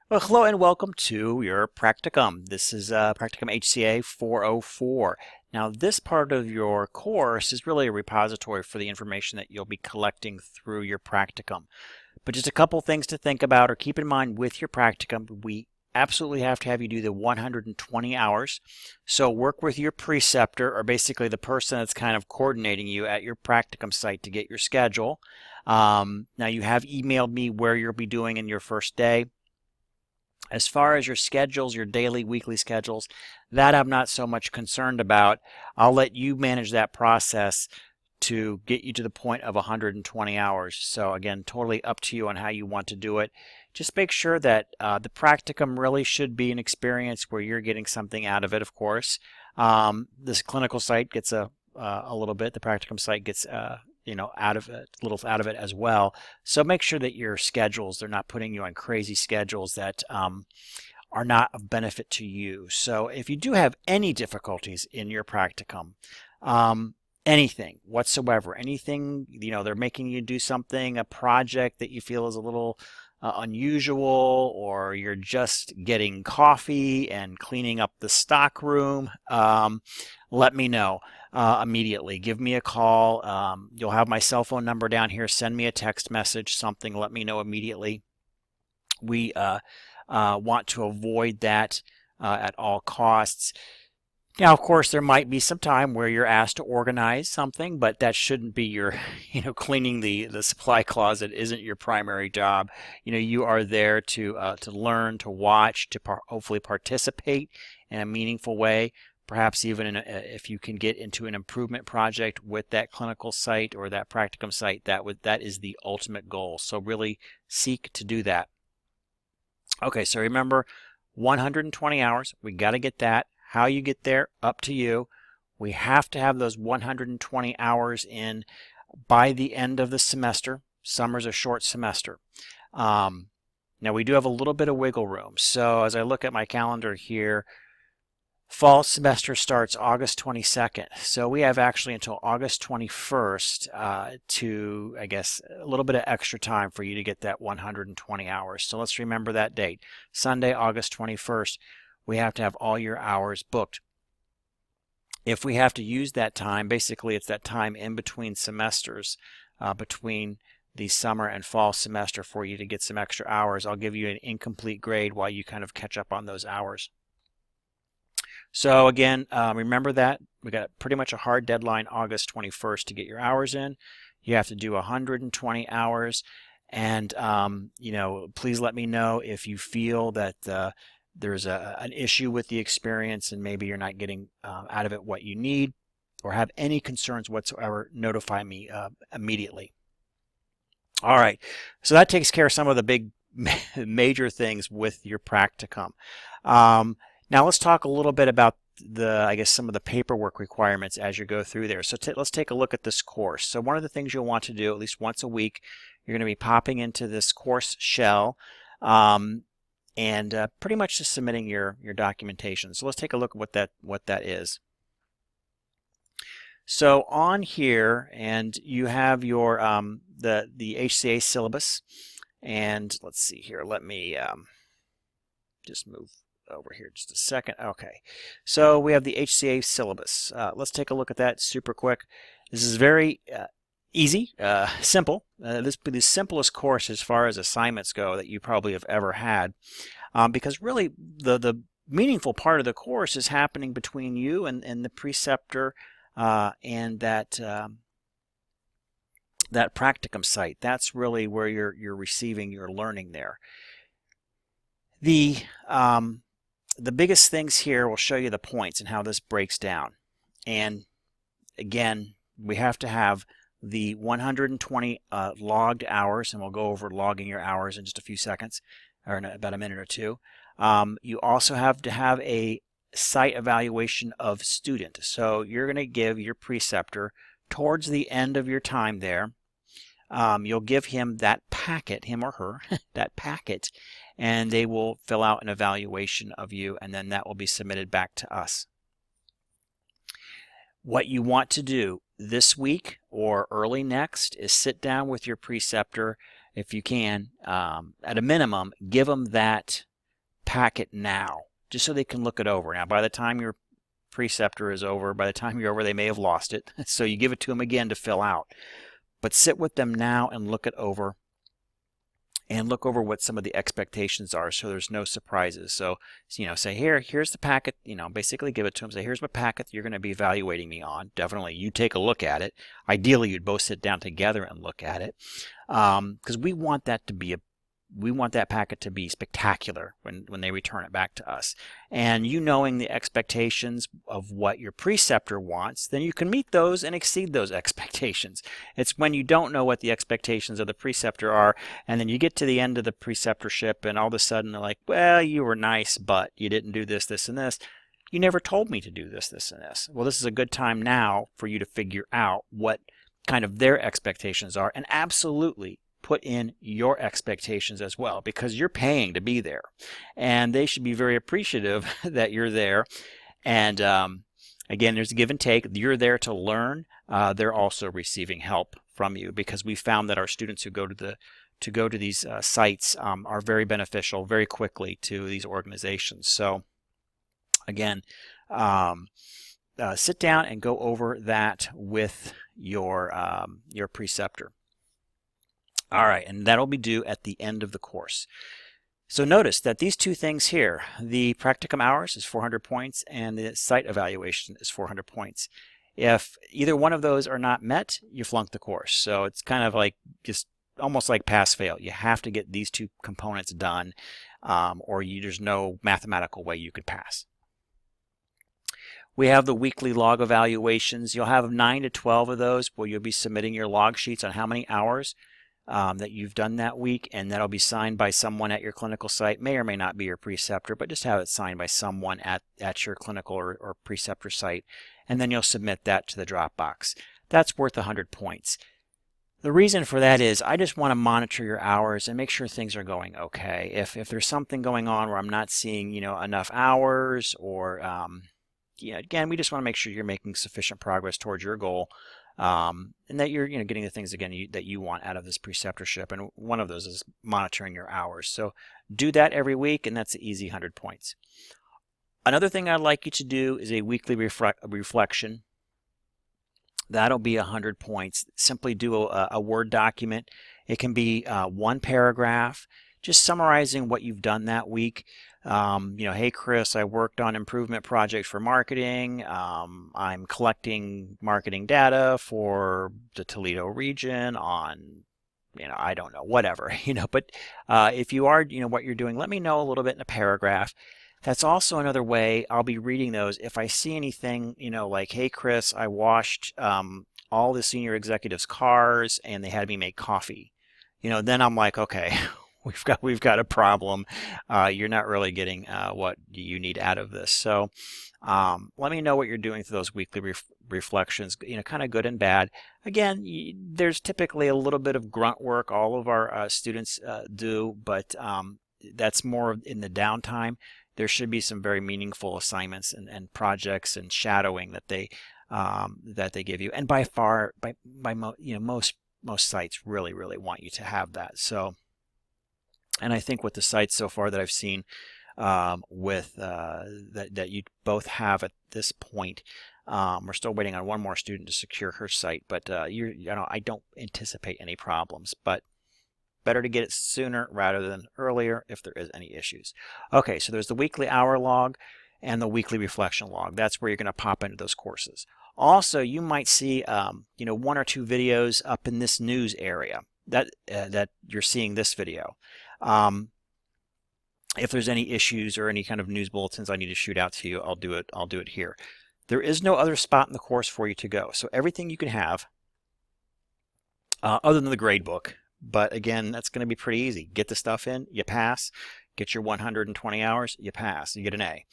Well, hello and welcome to your practicum. This is Practicum HCA 404. Now, this part of your course is really a repository for the information that you'll be collecting through your practicum. But just a couple things to think about or keep in mind with your practicum. We absolutely have to have you do the 120 hours. So work with your preceptor, or basically the person that's kind of coordinating you at your practicum site to get your schedule. Now, you have emailed me where you'll be doing in your first day. As far as your schedules, your daily, weekly schedules, that I'm not so much concerned about. I'll let you manage that process to get you to the point of 120 hours. So again, totally up to you on how you want to do it. Just make sure that the practicum really should be an experience where you're getting something out of it, of course. This clinical site gets a little bit. The practicum site gets out of it, a little out of it as well. So make sure that your schedules, they're not putting you on crazy schedules that are not of benefit to you. So if you do have any difficulties in your practicum, anything whatsoever, anything, they're making you do something, a project that you feel is a little unusual, or you're just getting coffee and cleaning up the stock room, let me know immediately. Give me a call. You'll have my cell phone number down here. Send me a text message, something. Let me know immediately. We want to avoid that at all costs. Now, of course, there might be some time where you're asked to organize something, but that shouldn't be your, cleaning the supply closet isn't your primary job. You are there to learn, to watch, to hopefully participate in a meaningful way. Perhaps even if you can get into an improvement project with that clinical site or that practicum site, that is the ultimate goal. So really seek to do that. Okay, so remember 120 hours. We got to get that. How you get there, up to you. We have to have those 120 hours in by the end of the semester. Summer's a short semester. Now we do have a little bit of wiggle room. So as I look at my calendar here, fall semester starts August 22nd. So we have actually until August 21st to, I guess, a little bit of extra time for you to get that 120 hours. So let's remember that date. Sunday, August 21st. We have to have all your hours booked. If we have to use that time, basically it's that time in between semesters, between the summer and fall semester, for you to get some extra hours. I'll give you an incomplete grade while you kind of catch up on those hours. So again, remember that. We got pretty much a hard deadline, August 21st, to get your hours in. You have to do 120 hours. And, please let me know if you feel that there's an issue with the experience and maybe you're not getting out of it what you need, or have any concerns whatsoever. Notify me immediately. All right, so that takes care of some of the big major things with your practicum. Now let's talk a little bit about some of the paperwork requirements as you go through there. So let's take a look at this course. So one of the things you'll want to do at least once a week, you're going to be popping into this course shell, and pretty much just submitting your documentation. So let's take a look at what that is. So on here, and you have your the HCA syllabus, and let's see here. Let me just move over here just a second. Okay, so we have the HCA syllabus. Let's take a look at that super quick. This is very easy, simple. This will be the simplest course as far as assignments go that you probably have ever had, because really the meaningful part of the course is happening between you and the preceptor and that practicum site. That's really where you're receiving your learning there. The biggest things here will show you the points and how this breaks down. And again, we have to have the 120 logged hours, and we'll go over logging your hours in just a few seconds, or in about a minute or two. You also have to have a site evaluation of student. So you're going to give your preceptor, towards the end of your time there, you'll give him that packet, him or her, that packet, and they will fill out an evaluation of you, and then that will be submitted back to us. What you want to do this week or early next is sit down with your preceptor, if you can, at a minimum, give them that packet now, just so they can look it over. Now, by the time your preceptor is over, by the time you're over, they may have lost it. So you give it to them again to fill out. But sit with them now and look it over. And look over what some of the expectations are, so there's no surprises. So, say here's the packet, basically give it to them. Say, here's my packet you're going to be evaluating me on. Definitely, you take a look at it. Ideally, you'd both sit down together and look at it, because we want that packet to be spectacular when they return it back to us. And you knowing the expectations of what your preceptor wants, then you can meet those and exceed those expectations. It's when you don't know what the expectations of the preceptor are, and then you get to the end of the preceptorship and all of a sudden they're like, well, you were nice, but you didn't do this, this, and this. You never told me to do this, this, and this. Well, this is a good time now for you to figure out what kind of their expectations are, and absolutely put in your expectations as well, because you're paying to be there and they should be very appreciative that you're there. And again, there's a give and take. You're there to learn. They're also receiving help from you, because we found that our students who go to these sites are very beneficial very quickly to these organizations. So again, sit down and go over that with your preceptor. All right, and that'll be due at the end of the course. So notice that these two things here, the practicum hours is 400 points and the site evaluation is 400 points. If either one of those are not met, you flunk the course. So it's kind of like just almost like pass-fail. You have to get these two components done, or there's no mathematical way you could pass. We have the weekly log evaluations. You'll have 9 to 12 of those where you'll be submitting your log sheets on how many hours that you've done that week, and that'll be signed by someone at your clinical site. May or may not be your preceptor, but just have it signed by someone at your clinical or preceptor site, and then you'll submit that to the Dropbox. That's worth 100 points. The reason for that is I just want to monitor your hours and make sure things are going okay. If there's something going on where I'm not seeing enough hours, or again, we just want to make sure you're making sufficient progress towards your goal. And that you're getting the things again that you want out of this preceptorship, and one of those is monitoring your hours. So do that every week, and that's an easy 100 points. Another thing I'd like you to do is a weekly reflection. That'll be 100 points. Simply do a Word document. It can be one paragraph, just summarizing what you've done that week. Hey Chris, I worked on improvement projects for marketing. I'm collecting marketing data for the Toledo region on, I don't know, whatever, but if you are, what you're doing, let me know a little bit in a paragraph. That's also another way I'll be reading those. If I see anything, like, hey Chris, I washed all the senior executives' cars and they had me make coffee, then I'm like, okay. We've got a problem. You're not really getting what you need out of this. So let me know what you're doing through those weekly reflections, kind of good and bad. Again, there's typically a little bit of grunt work all of our students do, but that's more in the downtime. There should be some very meaningful assignments and projects and shadowing that they give you. And by far, most sites really want you to have that. So. And I think with the sites so far that I've seen, with that you both have at this point, we're still waiting on one more student to secure her site, but I don't anticipate any problems. But better to get it sooner rather than earlier if there is any issues. Okay, so there's the weekly hour log and the weekly reflection log. That's where you're going to pop into those courses. Also, you might see one or two videos up in this news area that you're seeing this video. If there's any issues or any kind of news bulletins I need to shoot out to you, I'll do it here. There is no other spot in the course for you to go. So everything you can have, other than the grade book. But again, that's going to be pretty easy. Get the stuff in, you pass. Get your 120 hours, you pass. You get an A.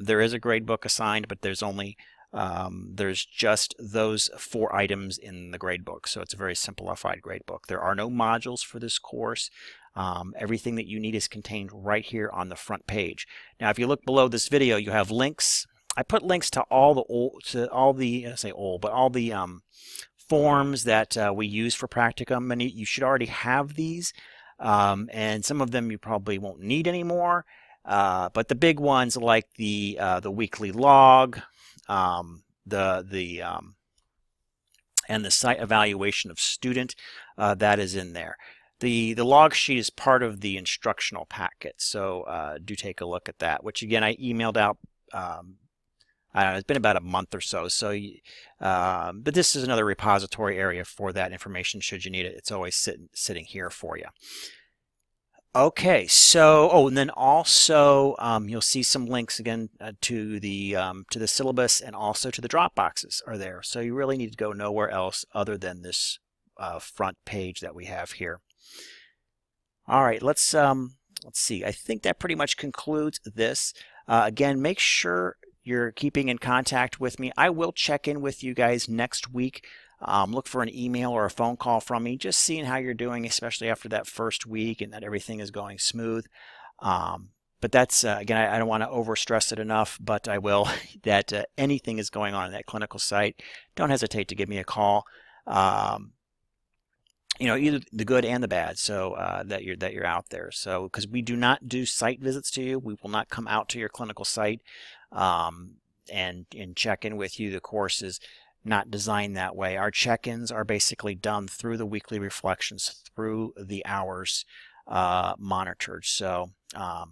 There is a grade book assigned, but there's just those 4 items in the grade book, so it's a very simplified grade book. There are no modules for this course. Everything that you need is contained right here on the front page. Now, if you look below this video, you have links. I put links to all the forms that we use for practicum, and you should already have these. and some of them you probably won't need anymore. But the big ones like the weekly log, and the site evaluation of student, that is in there. The log sheet is part of the instructional packet, so do take a look at that, which again I emailed out. I don't know, it's been about a month or so. But this is another repository area for that information should you need it. It's always sitting here for you. Okay, so and then also you'll see some links again to the syllabus, and also to the drop boxes are there. So you really need to go nowhere else other than this front page that we have here. All right, let's see. I think that pretty much concludes this. Again, make sure you're keeping in contact with me. I will check in with you guys next week. Look for an email or a phone call from me, just seeing how you're doing, especially after that first week and that everything is going smooth. But that's, again, I don't want to overstress it enough, but I will, that anything is going on in that clinical site, don't hesitate to give me a call. Either the good and the bad, so that you're out there. So, because we do not do site visits to you, we will not come out to your clinical site and check in with you. The course is not designed that way. Our check-ins are basically done through the weekly reflections, through the hours monitored. So, all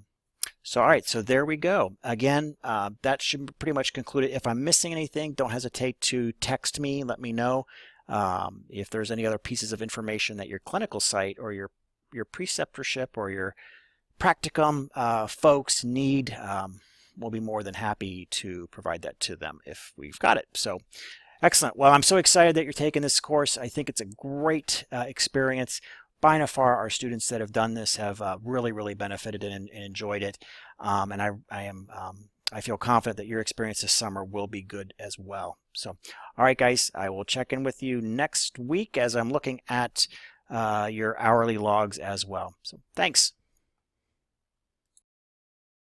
right, so there we go. Again, that should pretty much conclude it. If I'm missing anything, don't hesitate to text me. Let me know. If there's any other pieces of information that your clinical site or your preceptorship or your practicum folks need, we'll be more than happy to provide that to them if we've got it. So excellent. Well, I'm so excited that you're taking this course. I think it's a great experience. By and far, our students that have done this have really, really benefited and enjoyed it. And I feel confident that your experience this summer will be good as well. So, all right, guys, I will check in with you next week as I'm looking at your hourly logs as well. So, thanks.